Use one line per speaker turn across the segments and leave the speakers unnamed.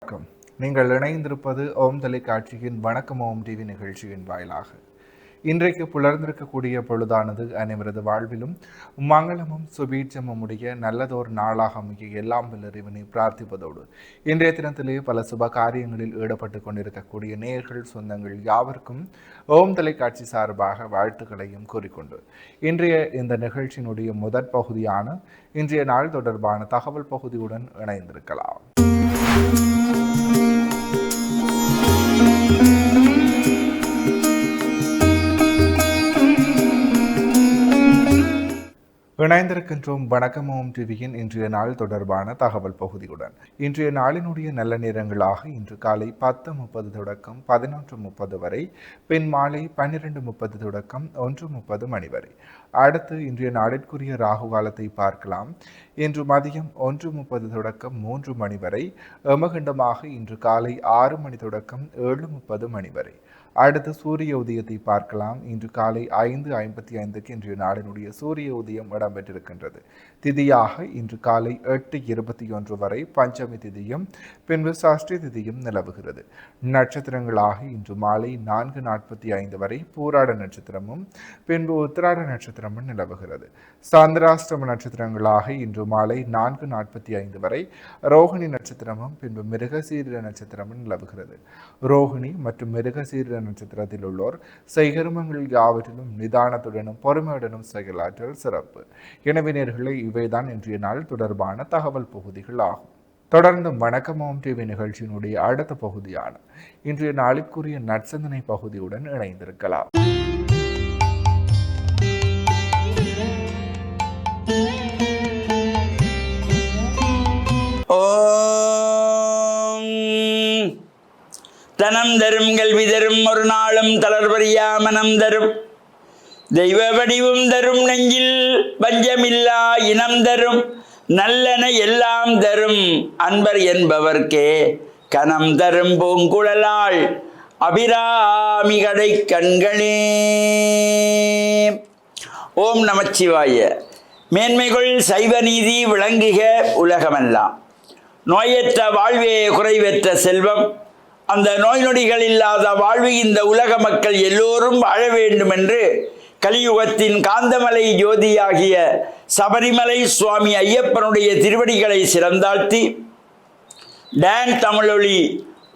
வணக்கம். நீங்கள் இணைந்திருப்பது ஓம் தொலைக்காட்சியின் வணக்கம் ஓம் டிவி நிகழ்ச்சியின் வாயிலாக. இன்றைக்கு புலர்ந்திருக்கக்கூடிய பொழுதானது அனைவரது வாழ்விலும் மங்களமும் சுபீட்சமும் உடைய நல்லதோர் நாளாக அமைய எல்லாம் வல்ல இறைவனை பிரார்த்திப்பதோடு இன்றைய தினத்திலே பல சுப காரியங்களில் ஈடுபட்டு கொண்டிருக்கக்கூடிய நேயர்கள் சொந்தங்கள் யாவருக்கும் ஓம் தொலைக்காட்சி சார்பாக வாழ்த்துக்களையும் கூறிக்கொண்டு இன்றைய இந்த நிகழ்ச்சியினுடைய முதற் பகுதியான இன்றைய நாள் தொடர்பான தகவல் பகுதியுடன் இணைந்திருக்கலாம். இணைந்திருக்கின்றோம் வணக்கம் ஓம் டிவியின் இன்றைய நாள் தொடர்பான தகவல் பகுதியுடன். இன்றைய நாளினுடைய நல்ல நேரங்களாக இன்று காலை 10:30 தொடக்கம் 11:30 வரை, பின் மாலை 12:30 தொடக்கம் 1:30 மணி வரை. அடுத்து இன்றைய நாளிற்குரிய ராகு காலத்தை பார்க்கலாம். இன்று மதியம் 1:30 தொடக்கம் 3 மணி வரை, எமகண்டமாக இன்று காலை 6 மணி தொடக்கம் 7:30 மணி வரை. அடுத்து சூரிய உதயத்தை பார்க்கலாம். இன்று காலை 5:55 இன்றைய நாளினுடைய சூரிய உதயம் இடம்பெற்றிருக்கின்றது. திதியாக இன்று காலை 8:21 வரை பஞ்சமி திதியும் பின்பு சஷ்டி திதியும் நிலவுகிறது. நட்சத்திரங்களாக இன்று மாலை 4:45 வரை பூராட நட்சத்திரமும் பின்பு உத்திராட நட்சத்திரமும் நிலவுகிறது. சந்திராஷ்டம நட்சத்திரங்களாக இன்று மாலை 4:45 வரை ரோகிணி நட்சத்திரமும் பின்பு மிருகசீரிட நட்சத்திரமும் நிலவுகிறது. ரோகிணி மற்றும் மிருகசீரிட நட்சத்திரத்தில் உள்ளோர் செய்கருமங்கள் யாவற்றிலும் நிதானத்துடனும் பொறுமையுடனும் செயலாற்றல் சிறப்பு. எனவே நேயர்களே, இவைதான் இன்றைய நாள் தொடர்பான தகவல் பகுதிகள் ஆகும். தொடர்ந்து வணக்கம் ஓம் டிவி நிகழ்ச்சியினுடைய அடுத்த பகுதியான இன்றைய நாளுக்குரிய நற்சிந்தனை பகுதியுடன் இணைந்திருக்கலாம்.
தனம் தரும் கல்வி தரும் ஒரு நாளும் தளர்வறியா மனம் தரும் தெய்வ வடிவும் தரும் நெஞ்சில் பஞ்சமில்லா இனம் தரும் நல்லன எல்லாம் தரும் அன்பர் என்பவர்க்கே கனம் தரும் பூங்குழலாள் அபிராமி கடை கண்களே. ஓம் நமச்சிவாய. மேன்மைகள் சைவ நீதி விளங்குக உலகமெல்லாம். நோயற்ற வாழ்வே குறைவற்ற செல்வம். அந்த நோய் நொடிகள் இல்லாத வாழ்வு இந்த உலக மக்கள் எல்லோரும் வாழ வேண்டும் என்று கலியுகத்தின் காந்தமலை ஜோதியாகிய சபரிமலை சுவாமி ஐயப்பனுடைய திருவடிகளை சிறந்தாழ்த்தி டான் தமிழொலி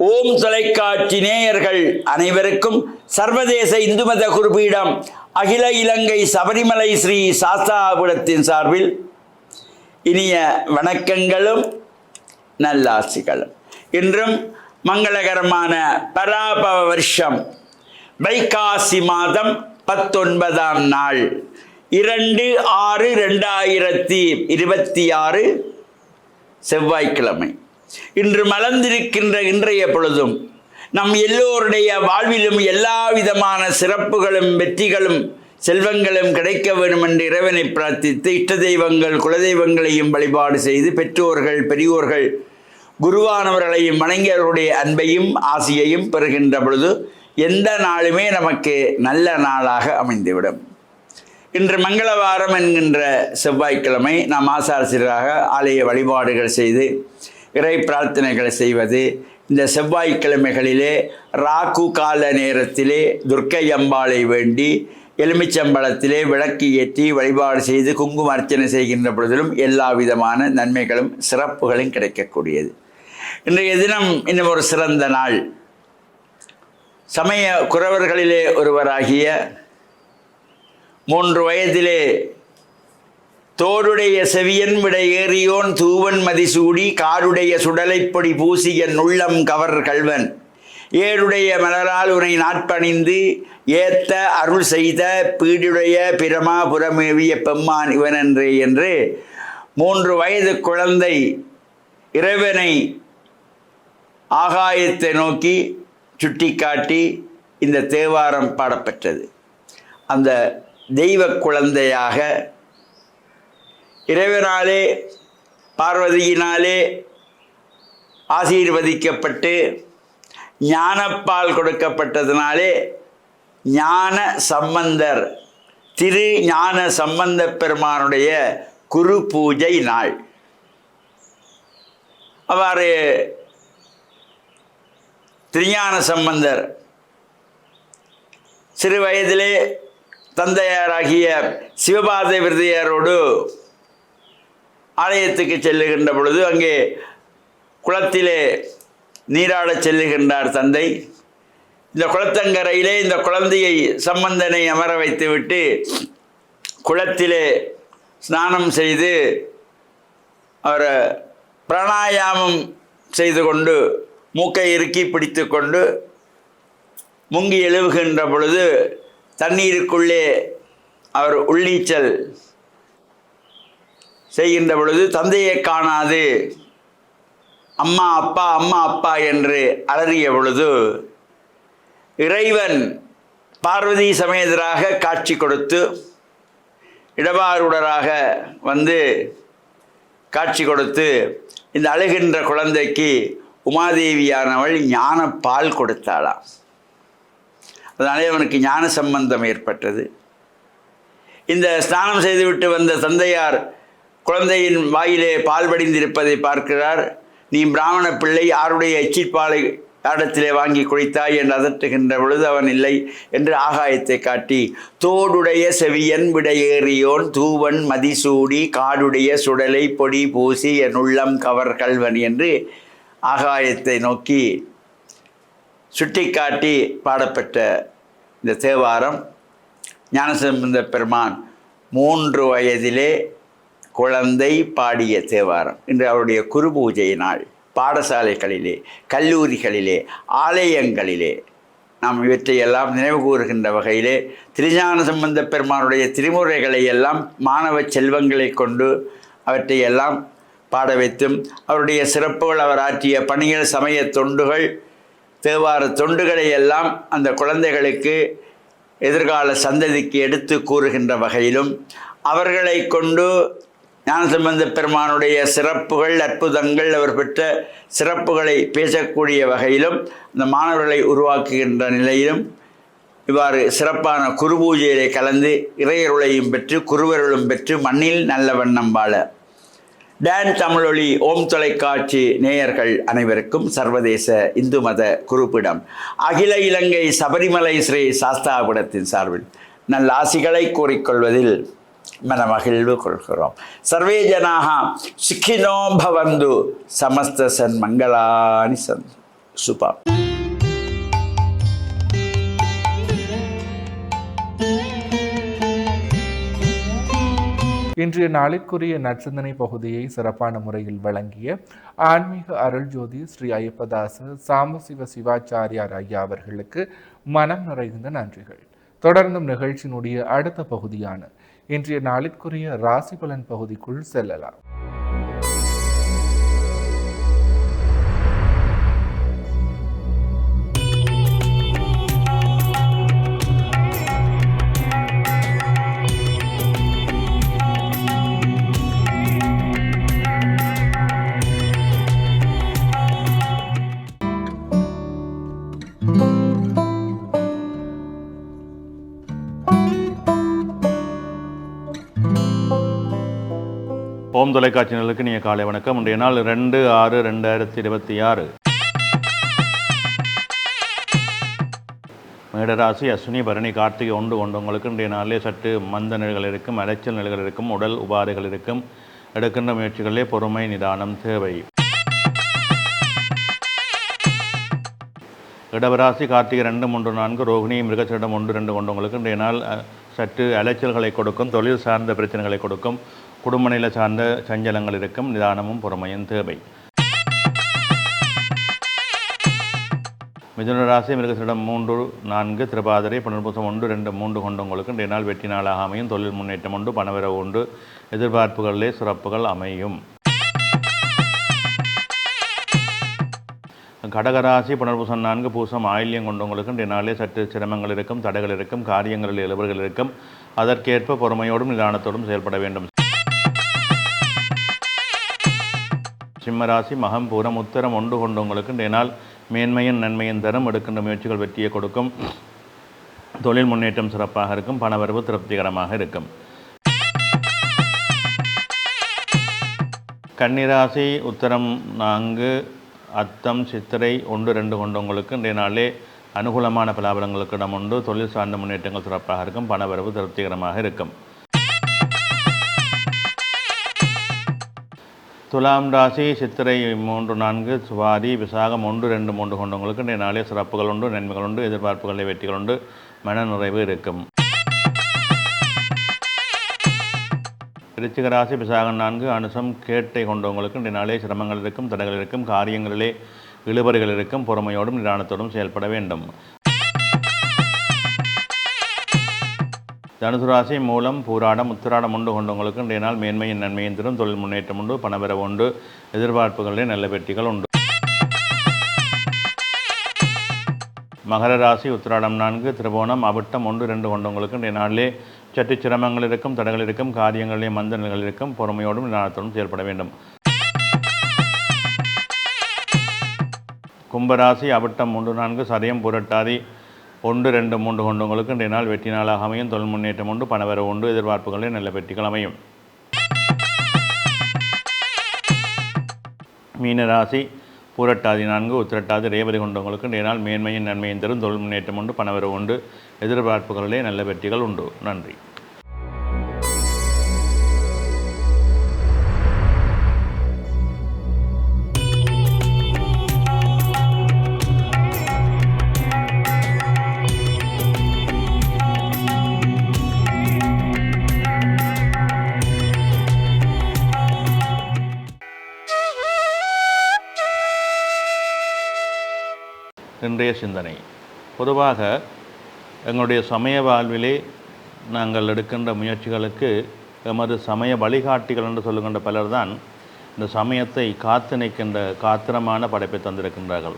ஓம் தொலைக்காட்சி நேயர்கள் அனைவருக்கும் சர்வதேச இந்து மத குருபீடம் அகில இலங்கை சபரிமலை ஸ்ரீ சாஸ்தாபுரத்தின் சார்பில் இனிய வணக்கங்களும் நல்லாசிகளும். இன்றும் மங்களகரமான பராபவ வருஷம் வைகாசி மாதம் 19ஆம் நாள் 2/6/2026 செவ்வாய்க்கிழமை. இன்று மலர்ந்திருக்கின்ற இன்றைய பொழுதும் நம் எல்லோருடைய வாழ்விலும் எல்லா விதமான சிறப்புகளும் வெற்றிகளும் செல்வங்களும் கிடைக்க வேண்டும் என்று இறைவனை பிரார்த்தித்து இஷ்ட தெய்வங்கள் குலதெய்வங்களையும் வழிபாடு செய்து பெற்றோர்கள் பெரியோர்கள் குருவானவர்களையும் வணங்கியவர்களுடைய அன்பையும் ஆசியையும் பெறுகின்ற பொழுது எந்த நாளுமே நமக்கு நல்ல நாளாக அமைந்துவிடும். இன்று மங்களவாரம் என்கின்ற செவ்வாய்க்கிழமை நாம் ஆசாரசீராக ஆலய வழிபாடுகள் செய்து இறை பிரார்த்தனைகள் செய்வது. இந்த செவ்வாய்க்கிழமைகளிலே ராகு கால நேரத்திலே துர்க்கை அம்பாளை வேண்டி எலுமிச்சம்பழத்திலே விளக்கு ஏற்றி வழிபாடு செய்து குங்கும அர்ச்சனை செய்கின்ற பொழுதிலும் எல்லா விதமான நன்மைகளும் சிறப்புகளும் கிடைக்கக்கூடியது. இன்றைய தினம் இன்னும் ஒரு சிறந்த நாள். சமய குறவர்களிலே ஒருவராகிய 3 வயதிலே தோடுடைய செவியன் விட ஏறியோன் தூவன் மதிசூடி காடுடைய சுடலைப்பொடி பூசிய நுள்ளம் கவர் கல்வன் ஏடுடைய மலரால் உனை நாட்பணிந்து ஏத்த அருள் செய்த பீடுடைய பிரமா புறமேவிய பெம்மான் இவனன்றே என்று 3 வயது குழந்தை இறைவனை ஆகாயத்தை நோக்கி சுட்டிக்காட்டி இந்த தேவாரம் பாடப்பெற்றது. அந்த தெய்வ குழந்தையாக இறைவனாலே பார்வதியினாலே ஆசீர்வதிக்கப்பட்டு ஞானப்பால் கொடுக்கப்பட்டதினாலே ஞான சம்பந்தர் திரு ஞான சம்பந்த பெருமானுடைய குரு பூஜை நாள். அவ்வாறு திருஞான சம்பந்தர் சிறு வயதிலே தந்தையாராகிய சிவபாத விருதையரோடு ஆலயத்துக்கு செல்லுகின்ற பொழுது அங்கே குளத்திலே நீராடச் செல்லுகின்றார் தந்தை. இந்த குளத்தங்கரையிலே இந்த குழந்தையை சம்பந்தனை அமர வைத்துவிட்டு குளத்திலே ஸ்நானம் செய்து அவர் பிராணாயாமம் செய்து கொண்டு மூக்கை இறுக்கி பிடித்து கொண்டு முங்கி எழுவுகின்ற பொழுது தண்ணீருக்குள்ளே அவர் உள்ளீச்சல் செய்கின்ற பொழுது தந்தையை காணாது அம்மா அப்பா அம்மா அப்பா என்று அலறிய பொழுது இறைவன் பார்வதி சமேதராக காட்சி கொடுத்து இடபாருடராக வந்து காட்சி கொடுத்து இந்த அழுகின்ற குழந்தைக்கு உமாதேவியானவள் ஞான பால் கொடுத்தாளாம். அதனாலே அவனுக்கு ஞான சம்பந்தம் ஏற்பட்டது. இந்த ஸ்நானம் செய்துவிட்டு வந்த தந்தையார் குழந்தையின் வாயிலே பால் வடிந்திருப்பதை பார்க்கிறார். நீ பிராமண பிள்ளை, யாருடைய எச்சிற்பாலை இடத்திலே வாங்கி குடித்தாய் என்று அதட்டுகின்ற பொழுது அவன் இல்லை என்று ஆகாயத்தை காட்டி, தோடுடைய செவியன் விடையேறியோன் தூவன் மதிசூடி காடுடைய சுடலை பொடி பூசி என் உள்ளம் கவர் கல்வன் என்று ஆகாயத்தை நோக்கி சுட்டிக்காட்டி பாடப்பட்ட இந்த தேவாரம் ஞானசம்பந்த பெருமான் 3 வயதிலே குழந்தை பாடிய தேவாரம். இன்று அவருடைய குரு பூஜை நாள். பாடசாலைகளிலே, கல்லூரிகளிலே, ஆலயங்களிலே நாம் இவற்றையெல்லாம் நினைவு கூறுகின்ற வகையிலே திருஞான சம்பந்த பெருமானுடைய திருமுறைகளை எல்லாம் மாணவ செல்வங்களை கொண்டு அவற்றையெல்லாம் பாட வைத்தும் அவருடைய சிறப்புகள், அவர் ஆற்றிய பணிகள், சமய தொண்டுகள், தேவார தொண்டுகளை எல்லாம் அந்த குழந்தைகளுக்கு எதிர்கால சந்ததிக்கு எடுத்து கூறுகின்ற வகையிலும் அவர்களை கொண்டு ஞானசம்பந்த பெருமானுடைய சிறப்புகள், அற்புதங்கள், அவர் பெற்ற சிறப்புகளை பேசக்கூடிய வகையிலும் இந்த மாணவர்களை உருவாக்குகின்ற நிலையிலும் இவ்வாறு சிறப்பான குரு பூஜையிலே கலந்து இறையருளையும் பெற்று குருவருளும் பெற்று மண்ணில் நல்ல வண்ணம் வாழ டான் தமிழொலி ஓம் தொலைக்காட்சி நேயர்கள் அனைவருக்கும் சர்வதேச இந்து மத குருப்பிடம் அகில இலங்கை சபரிமலை ஸ்ரீ சாஸ்தாபுடத்தின் சார்பில் நல்ல ஆசிகளை கூறிக்கொள்வதில் மனமகிழ்வு கொள்கிறோம். சர்வே ஜனாக சுக்கினோ பவந்து சமஸ்த சன் மங்களானி சன் சுபா.
இன்றைய நாளிற்குரிய நற்சிந்தனை பகுதியை சிறப்பான முறையில் வழங்கிய ஆன்மீக அருள்ஜோதி ஸ்ரீ ஐயப்பதாச சாம்பசிவ சிவாச்சாரியார் ஐயா அவர்களுக்கு மனம் நிறைந்த நன்றிகள். தொடர்ந்தும் நிகழ்ச்சியினுடைய அடுத்த பகுதியான இன்றைய நாளிற்குரிய ராசி பலன் பகுதிக்குள் செல்லலாம்.
ஓம் தொலைக்காட்சியினருக்கு நீங்கள் காலை வணக்கம். இன்றைய நாள் 2/6/2026. மேடராசி, அஸ்வினி, பரணி, கார்த்திகை ஒன்று கொண்டவங்களுக்கு இன்றைய நாளிலே சற்று மந்த நிலைகள் இருக்கும், அலைச்சல் நிலைகள் இருக்கும், உடல் உபாதைகள் இருக்கும். எடுக்கின்ற முயற்சிகளிலே பொறுமை நிதானம் தேவை. இடவராசி, கார்த்திகை 2, 3, 4, ரோகிணி, மிருகசீடம் 1, 2 கொண்டவங்களுக்கு இன்றைய நாள் சற்று அலைச்சல்களை கொடுக்கும், தொழில் சார்ந்த பிரச்சனைகளை கொடுக்கும், குடும்ப நிலை சார்ந்த சஞ்சலங்கள் இருக்கும், நிதானமும் பொறுமையும் தேவை. மிதுன ராசி, மிருகசீடம் 3, 4, திருபாதிரை, புனர்பூசம் 1, 2, 3 கொண்டவங்களுக்கு இன்றைய நாள் வெற்றி நாளாக அமையும். தொழில் முன்னேற்றம் உண்டு, பணவரவு உண்டு, எதிர்பார்ப்புகளிலே சிறப்புகள் அமையும். கடகராசி, புனர்பூசம் 4, பூசம், ஆயில்யம் கொண்டவங்களுக்கு இன்றைய நாளே சற்று சிரமங்கள் இருக்கும், தடைகள் இருக்கும், காரியங்களில் இழுபறிகள் இருக்கும். அதற்கேற்ப பொறுமையோடும் நிதானத்தோடும் செயல்பட வேண்டும். சிம்மராசி, மகம், பூரம், உத்தரம் 1 கொண்டவங்களுக்கு இன்றைய நாள் மேன்மையின் நன்மையின் தரும். எடுக்கின்ற முயற்சிகள் வெற்றியை கொடுக்கும். தொழில் முன்னேற்றம் சிறப்பாக இருக்கும். பணவரவு திருப்திகரமாக இருக்கும். கன்னிராசி, உத்தரம் 4, அத்தம் சித்திரை 1-2 கொண்டவங்களுக்கு இன்றைய நாளே அனுகூலமான பலாபலங்களுக்கு இடம் உண்டு. தொழில் சார்ந்த முன்னேற்றங்கள் சிறப்பாக இருக்கும். பணவரவு திருப்திகரமாக இருக்கும். துலாம் ராசி சித்திரை 3-4 சுவாதி விசாகம் 1-2-3 கொண்டவங்களுக்கு இன்றைய நாளே சிறப்புகள் உண்டு, நன்மைகள் உண்டு, எதிர்பார்ப்புகளை வெற்றிகள் உண்டு, மன நிறைவு இருக்கும். விருச்சிக ராசி விசாகம் 4 அனுசம் கேட்டை கொண்டவங்களுக்கு இன்றைய நாளே சிரமங்கள் இருக்கும், தடைகள் இருக்கும், காரியங்களிலே இழுபறிகள் இருக்கும், பொறுமையோடும் நிதானத்தோடும் செயல்பட வேண்டும். தனுசு ராசி மூலம் பூராடம் உத்திராடம் உண்டு கொண்டவங்களுக்கு இன்றைய நாள் மேன்மையின் நன்மையின் தரும், தொழில் முன்னேற்றம் உண்டு, பணவரவு உண்டு, எதிர்பார்ப்புகளிலே நல்ல வெற்றிகள் உண்டு. மகர ராசி உத்திராடம் 4 திருவோணம் அவிட்டம் 1-2 கொண்டவங்களுக்கு இன்றைய நாளிலே சற்று சிரமங்கள் இருக்கும், தடைகள் இருக்கும், காரியங்களிலே மந்த நிலைகள் இருக்கும், பொறுமையோடும் நிதானத்தோடும் செயல்பட வேண்டும். கும்பராசி அவிட்டம் 3-4 சதயம் புரட்டாதி 1-2-3 கொண்டவங்களுக்கு இன்றைய நாள் வெற்றி நாளாக அமையும், தொழில் முன்னேற்றம் உண்டு, பணவரவு உண்டு, எதிர்பார்ப்புகளில் நல்ல வெற்றிகள் அமையும். மீனராசி பூரட்டாதி 4 உத்திரட்டாதி ரேவதி கொண்டவங்களுக்கு இன்றைய நாள் மேன்மையின் நன்மையின் தரும், தொழில் முன்னேற்றம் உண்டு, பணவரவு உண்டு, எதிர்பார்ப்புகளிலே நல்ல வெற்றிகள் உண்டு. நன்றி. இன்றைய சிந்தனை. பொதுவாக எங்களுடைய சமய வாழ்விலே நாங்கள் எடுக்கின்ற முயற்சிகளுக்கு எமது சமய வழிகாட்டிகள் என்று சொல்லுகின்ற பலர் தான் இந்த சமயத்தை காத்து நிற்கின்ற காத்திரமான படைப்பை தந்திருக்கின்றார்கள்.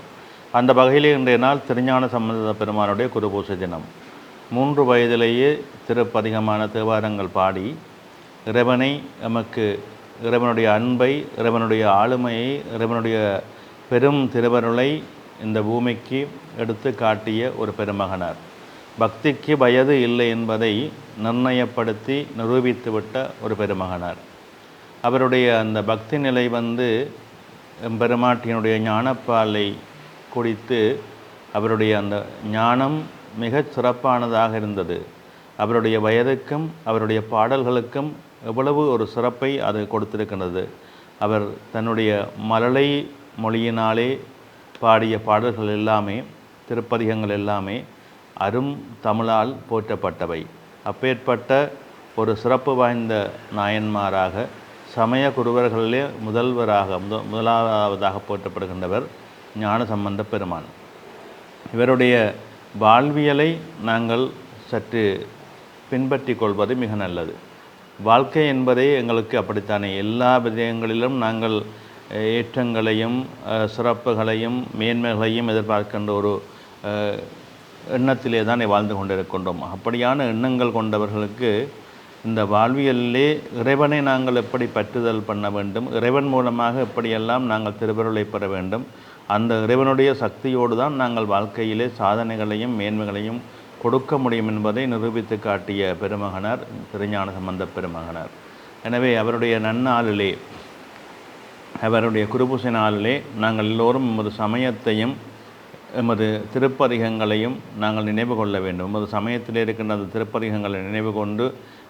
அந்த வகையிலே இன்றைய நாள் திருஞான சம்பந்த பெருமானுடைய குருபூசை தினம். 3 வயதிலேயே திருப்பதிகமான தேவாரங்கள் பாடி இறைவனை எமக்கு இறைவனுடைய அன்பை, இறைவனுடைய ஆளுமையை, இறைவனுடைய பெரும் திருவருளை இந்த பூமிக்கு எடுத்து காட்டிய ஒரு பெருமகனார். பக்திக்கு வயது இல்லை என்பதை நிர்ணயப்படுத்தி நிரூபித்துவிட்ட ஒரு பெருமகனார். அவருடைய அந்த பக்தி நிலை பெருமாட்டியினுடைய ஞானப்பாலை குடித்து அவருடைய அந்த ஞானம் மிகச் சிறப்பானதாக இருந்தது. அவருடைய வயதுக்கும் அவருடைய பாடல்களுக்கும் எவ்வளவு ஒரு சிறப்பை அது கொடுத்திருக்கின்றது. அவர் தன்னுடைய மழலை மொழியினாலே பாடிய பாடல்கள் எல்லாமே, திருப்பதிகங்கள் எல்லாமே அரும் தமிழால் போற்றப்பட்டவை. அப்பேற்பட்ட ஒரு சிறப்பு வாய்ந்த நாயன்மாராக சமய குருவர்களிலே முதலாவதாக போற்றப்படுகின்றவர் ஞான சம்பந்த பெருமான். இவருடைய வாழ்வியலை நாங்கள் சற்று பின்பற்றி கொள்வது மிக நல்லது. வாழ்க்கை என்பதே எங்களுக்கு அப்படித்தானே. எல்லா விதயங்களிலும் நாங்கள் ஏற்றங்களையும் சிறப்புகளையும் மேன்மைகளையும் எதிர்பார்க்கின்ற ஒரு எண்ணத்திலே தான் வாழ்ந்து கொண்டிருக்கின்றோம். அப்படியான எண்ணங்கள் கொண்டவர்களுக்கு இந்த வாழ்வியலிலே இறைவனை நாங்கள் எப்படி பற்றுதல் பண்ண வேண்டும், இறைவன் மூலமாக எப்படியெல்லாம் நாங்கள் திருவருளை பெற வேண்டும், அந்த இறைவனுடைய சக்தியோடு தான் நாங்கள் வாழ்க்கையிலே சாதனைகளையும் மேன்மைகளையும் கொடுக்க முடியும் என்பதை நிரூபித்து காட்டிய பெருமகனார் திருஞான சம்பந்த பெருமகனார். எனவே அவருடைய நன்னாளிலே, அவருடைய குருபூசை நாளிலே நாங்கள் எல்லோரும் எமது சமயத்தையும் எமது திருப்பதிகங்களையும் நாங்கள் நினைவு கொள்ள வேண்டும். எமது சமயத்திலே இருக்கின்ற அந்த திருப்பதிகங்களை நினைவு கொண்டு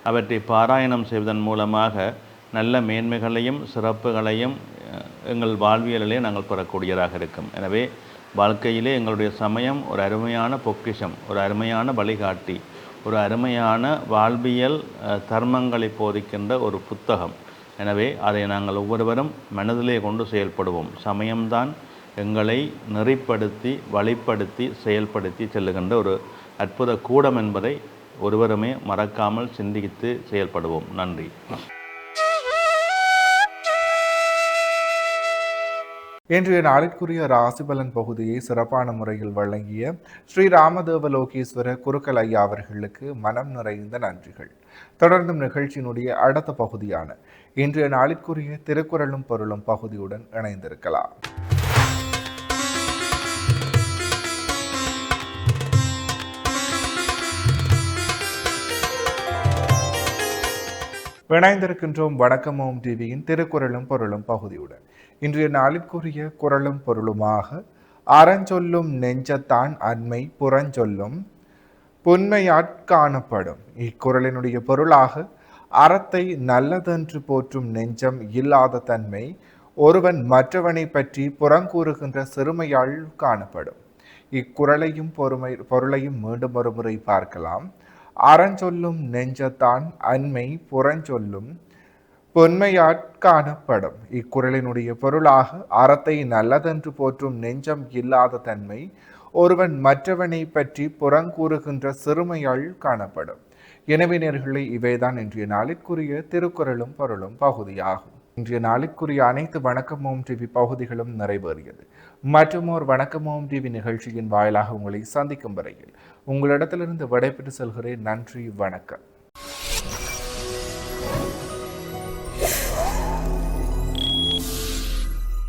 அவற்றை பாராயணம் செய்வதன் மூலமாக நல்ல மேன்மைகளையும் சிறப்புகளையும் எங்கள் வாழ்வியலிலே நாங்கள் பெறக்கூடியதாக இருக்கும். எனவே வாழ்க்கையிலே எங்களுடைய சமயம் ஒரு அருமையான பொக்கிஷம், ஒரு அருமையான வழிகாட்டி, ஒரு அருமையான வாழ்வியல் தர்மங்களை போதிக்கின்ற ஒரு புத்தகம். எனவே அதை நாங்கள் ஒவ்வொருவரும் மனதிலே கொண்டு செயல்படுவோம். சமயம்தான் எங்களை நெறிப்படுத்தி வழிப்படுத்தி செயல்படுத்தி செல்லுகின்ற ஒரு அற்புத கூடம் என்பதை ஒருவருமே மறக்காமல் சிந்தித்து செயல்படுவோம். நன்றி.
இன்றைய நாளிற்குரிய ராசிபலன் பகுதியை சிறப்பான முறையில் வழங்கிய ஸ்ரீ ராமதேவலோகேஸ்வர குருக்கள் ஐயா அவர்களுக்கு மனம் நிறைந்த நன்றிகள். தொடர்ந்தும் நிகழ்ச்சியினுடைய அடுத்த பகுதியான இன்றைய நாளிற்குரிய திருக்குறளும் பொருளும் பகுதியுடன் இணைந்திருக்கலாம். இணைந்திருக்கின்றோம் வணக்கம் ஓம் டிவியின் திருக்குறளும் பொருளும் பகுதியுடன். இன்றைய நாளிற்குரிய குறளும் பொருளுமாக அறஞ்சொல்லும் நெஞ்சத்தான் அன்மை புறஞ்சொல்லும் புன்மையாற் காணப்படும். இக்குறளினுடைய பொருளாக அறத்தை நல்லதென்று போற்றும் நெஞ்சம் இல்லாத தன்மை ஒருவன் மற்றவனை பற்றி புறங்கூறுகின்ற சிறுமையால் காணப்படும். இக்குறளையும் பொருளையும் மீண்டும் ஒரு முறை பார்க்கலாம். அறஞ்சொல்லும் நெஞ்சத்தான் அன்மை புறஞ்சொல்லும் பொன்மையாற் காணப்படும். இக்குறளினுடைய பொருளாக அறத்தை நல்லதென்று போற்றும் நெஞ்சம் இல்லாத தன்மை ஒருவன் மற்றவனை பற்றி புறங்கூறுகின்ற சிறுமையால் காணப்படும். எனவே நேயர்களே, இவைதான் இன்றைய நாளிற்குரிய திருக்குறளும் பொருளும் பகுதியாகும். இன்றைய நாளிற்குரிய அனைத்து வணக்கம் ஓம் டிவி பகுதிகளும் நிறைவேறியது. மற்றும் ஒரு வணக்கம் ஓம் டிவி நிகழ்ச்சியின் வாயிலாக உங்களை சந்திக்கும் வரையில் உங்களிடத்திலிருந்து விடைபெற்று செல்கிறேன். நன்றி, வணக்கம்.